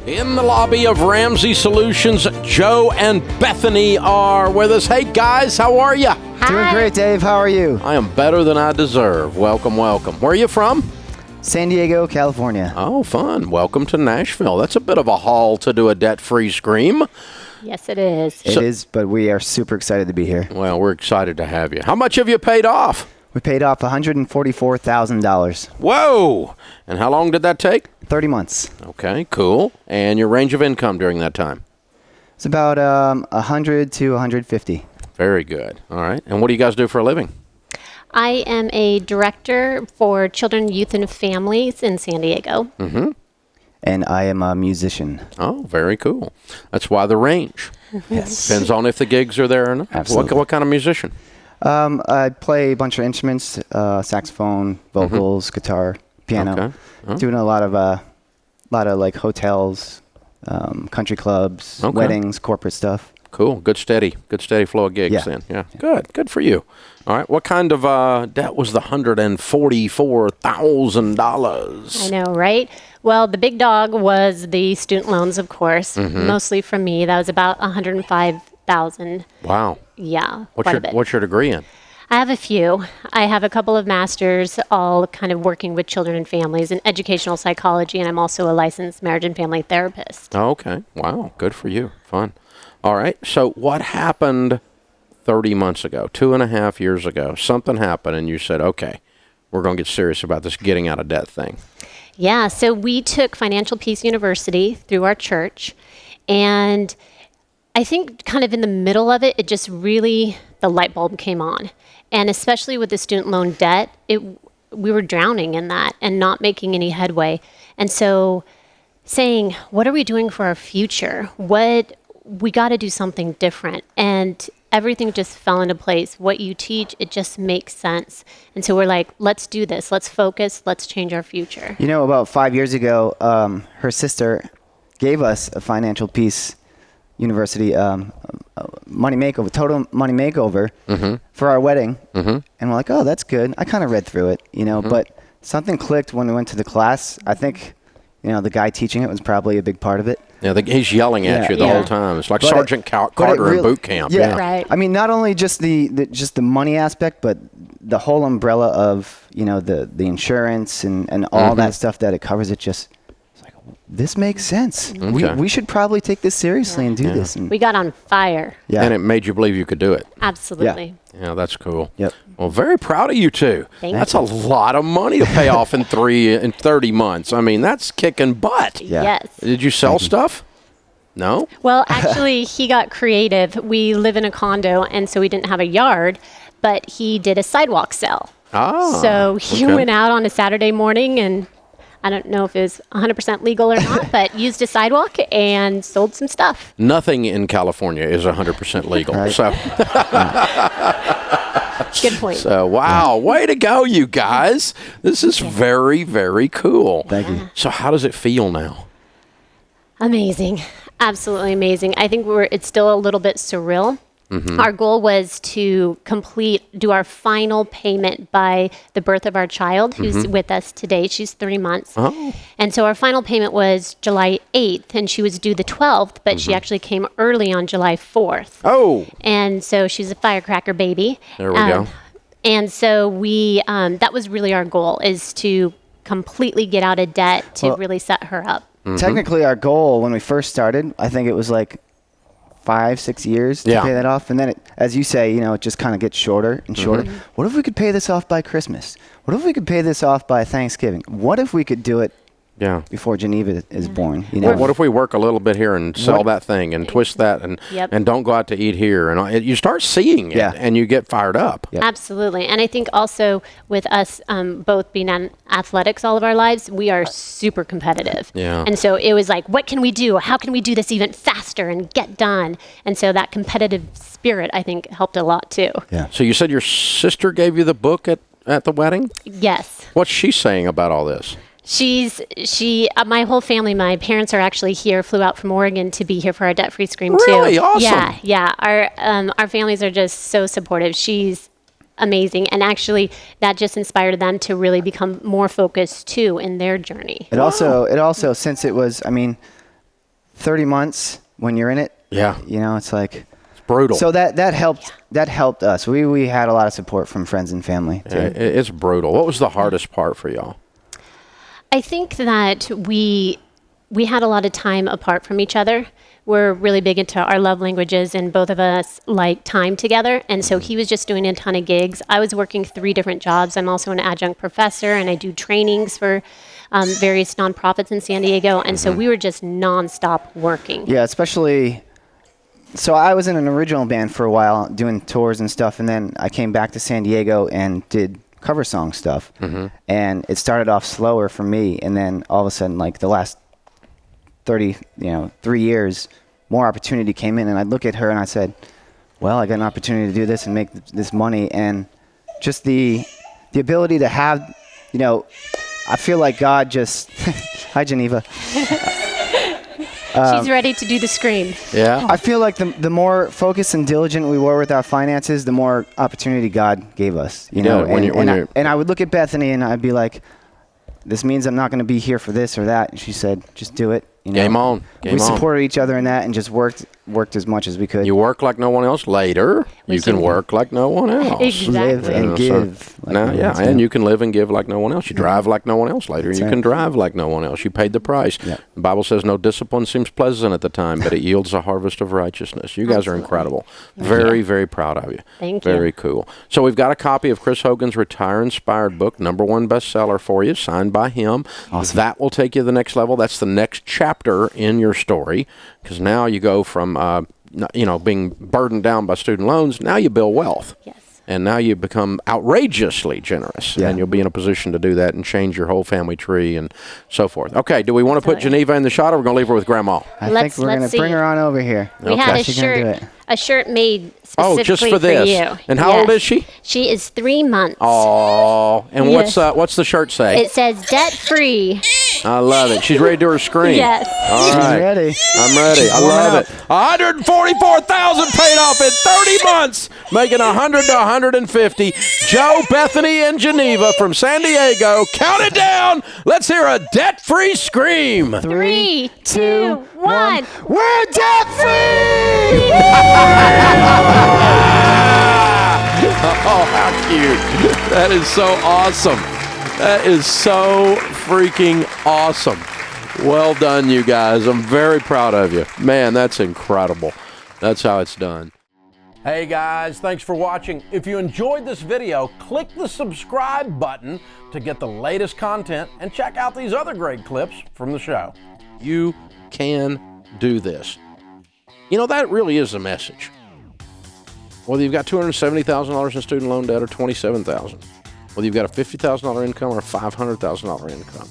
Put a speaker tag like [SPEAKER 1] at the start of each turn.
[SPEAKER 1] In the lobby of Ramsey Solutions, Joe and Bethany are with us. Hey, guys, how are you?
[SPEAKER 2] Doing great, Dave. How are you?
[SPEAKER 1] I am better than I deserve. Welcome, welcome. Where are you from?
[SPEAKER 2] San Diego, California.
[SPEAKER 1] Oh, fun. Welcome to Nashville. That's a bit of a haul to do a debt-free scream.
[SPEAKER 3] Yes, it is.
[SPEAKER 2] It is, but we are super excited to be here.
[SPEAKER 1] Well, we're excited to have you. How much have you paid off?
[SPEAKER 2] We paid off $144,000.
[SPEAKER 1] Whoa! And how long did that take?
[SPEAKER 2] 30 months.
[SPEAKER 1] Okay, cool. And your range of income during that time?
[SPEAKER 2] It's about 100 to 150.
[SPEAKER 1] Very good. All right. And what do you guys do for a living?
[SPEAKER 3] I am a director for children, youth, and families in San Diego.
[SPEAKER 1] Mm-hmm.
[SPEAKER 2] And I am a musician.
[SPEAKER 1] Oh, very cool. That's why the range.
[SPEAKER 2] Yes.
[SPEAKER 1] Depends on if the gigs are there or not.
[SPEAKER 2] Absolutely.
[SPEAKER 1] What kind of musician?
[SPEAKER 2] I play a bunch of instruments, saxophone, vocals, guitar, piano.
[SPEAKER 1] Okay. Oh.
[SPEAKER 2] Doing a lot of like hotels, country clubs,
[SPEAKER 1] Okay.
[SPEAKER 2] weddings, corporate stuff.
[SPEAKER 1] Cool. Good steady flow of gigs
[SPEAKER 2] Yeah.
[SPEAKER 1] then. Yeah. Good for you. All right. What kind of debt was the $144,000?
[SPEAKER 3] I know, right? Well, the big dog was the student loans, of course, mostly from me. That was about $105,000.
[SPEAKER 1] Wow.
[SPEAKER 3] Yeah, quite a bit.
[SPEAKER 1] What's your degree in?
[SPEAKER 3] I have a few. I have a couple of masters, all kind of working with children and families in educational psychology, and I'm also a licensed marriage and family therapist.
[SPEAKER 1] Oh, okay. Wow. Good for you. Fun. All right. So what happened 30 months ago, 2.5 years ago? Something happened and you said, okay, we're going to get serious about this getting out of debt thing.
[SPEAKER 3] Yeah, so we took Financial Peace University through our church, and I think kind of in the middle of it, it just really, the light bulb came on. And especially with the student loan debt, we were drowning in that and not making any headway. And so saying, what are we doing for our future? We got to do something different. And everything just fell into place. What you teach, it just makes sense. And so we're like, let's do this. Let's focus. Let's change our future.
[SPEAKER 2] You know, about 5 years ago, her sister gave us a Financial Peace University money makeover, total money makeover for our wedding. And we're like, oh, that's good. I kind of read through it, you know, but something clicked when we went to the class. I think, you know, the guy teaching it was probably a big part of it.
[SPEAKER 1] Yeah, he's yelling at you the whole time. It's like Sergeant Carter in boot camp.
[SPEAKER 2] Yeah,
[SPEAKER 3] right.
[SPEAKER 2] I mean, not only just the money aspect, but the whole umbrella of, you know, the insurance and all that stuff that it covers. It just, it's like, this makes sense.
[SPEAKER 1] Okay.
[SPEAKER 2] We should probably take this seriously and do this. And
[SPEAKER 3] We got on fire.
[SPEAKER 1] And it made you believe you could do it.
[SPEAKER 3] Absolutely.
[SPEAKER 1] Yeah, that's cool.
[SPEAKER 2] Yep.
[SPEAKER 1] Well, very proud of you two.
[SPEAKER 3] Thank
[SPEAKER 1] a lot of money to pay off in 30 months. I mean, that's kicking butt.
[SPEAKER 2] Yeah.
[SPEAKER 3] Yes.
[SPEAKER 1] Did you sell stuff? No?
[SPEAKER 3] Well, actually, he got creative. We live in a condo, and so we didn't have a yard, but he did a sidewalk sale.
[SPEAKER 1] Ah.
[SPEAKER 3] So he went out on a Saturday morning, and I don't know if it was 100% legal or not, but used a sidewalk and sold some stuff.
[SPEAKER 1] Nothing in California is 100% legal.
[SPEAKER 2] Right.
[SPEAKER 1] So,
[SPEAKER 3] Good point.
[SPEAKER 1] so, wow, way to go, you guys. This is very, very cool.
[SPEAKER 2] Thank you.
[SPEAKER 1] So how does it feel now?
[SPEAKER 3] Amazing. Absolutely amazing. I think it's still a little bit surreal. Our goal was to do our final payment by the birth of our child, who's with us today. She's 3 months.
[SPEAKER 1] Oh.
[SPEAKER 3] And so our final payment was July 8th, and she was due the 12th, but she actually came early on July 4th.
[SPEAKER 1] Oh.
[SPEAKER 3] And so she's a firecracker baby.
[SPEAKER 1] There we go.
[SPEAKER 3] And so that was really our goal, is to completely get out of debt to really set her up.
[SPEAKER 2] Technically, our goal when we first started, I think it was like 5-6 years to pay that off. And then, as you say, you know, it just kind of gets shorter and shorter. What if we could pay this off by Christmas? What if we could pay this off by Thanksgiving? What if we could do it before Geneva is born? You know?
[SPEAKER 1] What if we work a little bit here and sell that thing and twist that and don't go out to eat here? And you start seeing it and you get fired up.
[SPEAKER 2] Yep.
[SPEAKER 3] Absolutely. And I think also with us both being in athletics all of our lives, we are super competitive.
[SPEAKER 1] Yeah.
[SPEAKER 3] And so it was like, what can we do? How can we do this even faster and get done? And so that competitive spirit, I think, helped a lot too.
[SPEAKER 2] Yeah.
[SPEAKER 1] So you said your sister gave you the book at the wedding?
[SPEAKER 3] Yes.
[SPEAKER 1] What's she saying about all this?
[SPEAKER 3] My whole family, my parents are actually here, flew out from Oregon to be here for our debt-free scream too.
[SPEAKER 1] Really? Awesome.
[SPEAKER 3] Yeah. Our families are just so supportive. She's amazing. And actually that just inspired them to really become more focused too in their journey.
[SPEAKER 2] It also, since it was, I mean, 30 months when you're in it.
[SPEAKER 1] Yeah.
[SPEAKER 2] You know, it's like
[SPEAKER 1] It's brutal.
[SPEAKER 2] So that helped us. We had a lot of support from friends and family too.
[SPEAKER 1] It's brutal. What was the hardest part for y'all?
[SPEAKER 3] I think that we had a lot of time apart from each other. We're really big into our love languages, and both of us like time together. And so he was just doing a ton of gigs. I was working 3 different jobs. I'm also an adjunct professor, and I do trainings for various nonprofits in San Diego. And so we were just nonstop working.
[SPEAKER 2] Yeah, especially. So I was in an original band for a while, doing tours and stuff, and then I came back to San Diego and did cover song stuff. And it started off slower for me, and then all of a sudden, like the last 3 years, more opportunity came in, and I'd look at her and I said, well, I got an opportunity to do this and make this money, and just the ability to have, I feel like God just, hi Geneva.
[SPEAKER 3] She's ready to do the scream.
[SPEAKER 1] Yeah.
[SPEAKER 2] I feel like the more focused and diligent we were with our finances, the more opportunity God gave us. You know, and I would look at Bethany and I'd be like, this means I'm not going to be here for this or that. And she said, just do it.
[SPEAKER 1] Game on.
[SPEAKER 2] We supported each other in that and just worked as much as we could.
[SPEAKER 1] You work like no one else. Later, you can work like no one else.
[SPEAKER 3] Exactly.
[SPEAKER 2] Live and give.
[SPEAKER 1] And you can live and give like no one else. You drive like no one else. Later, you can drive like no one else. You paid the price.
[SPEAKER 2] Yep.
[SPEAKER 1] The Bible says no discipline seems pleasant at the time, but it yields a harvest of righteousness. You guys are incredible. Very, very proud of you.
[SPEAKER 3] Thank you.
[SPEAKER 1] Very cool. So we've got a copy of Chris Hogan's Retire Inspired book, #1 bestseller for you, signed by him.
[SPEAKER 2] Awesome.
[SPEAKER 1] That will take you to the next level. That's the next chapter in your story, because now you go from being burdened down by student loans. Now you build wealth.
[SPEAKER 3] Yes.
[SPEAKER 1] And now you become outrageously generous, and you'll be in a position to do that and change your whole family tree and so forth. Okay, do we want to put Geneva in the shot, or we're going to leave her with Grandma?
[SPEAKER 2] I think we're going to bring her on over here.
[SPEAKER 3] We had a shirt made specifically
[SPEAKER 1] just for this.
[SPEAKER 3] you.
[SPEAKER 1] And how old is she?
[SPEAKER 3] She is 3 months.
[SPEAKER 1] Oh, and what's the shirt say?
[SPEAKER 3] It says debt free.
[SPEAKER 1] I love it. She's ready to do her scream.
[SPEAKER 3] Yes.
[SPEAKER 1] All
[SPEAKER 2] She's
[SPEAKER 1] right.
[SPEAKER 2] ready.
[SPEAKER 1] I'm ready. I love it. $144,000 paid off in 30 months, making $100 to $150. Joe, Bethany, and Geneva from San Diego. Count it down. Let's hear a debt-free scream.
[SPEAKER 3] 3, 2, 1.
[SPEAKER 2] We're debt free!
[SPEAKER 1] Oh, how cute. That is so awesome. That is so freaking awesome. Well done, you guys. I'm very proud of you. Man, that's incredible. That's how it's done. Hey guys, thanks for watching. If you enjoyed this video, click the subscribe button to get the latest content and check out these other great clips from the show. You can do this. That really is the message. Whether you've got $270,000 in student loan debt or $27,000, whether you've got a $50,000 income or a $500,000 income,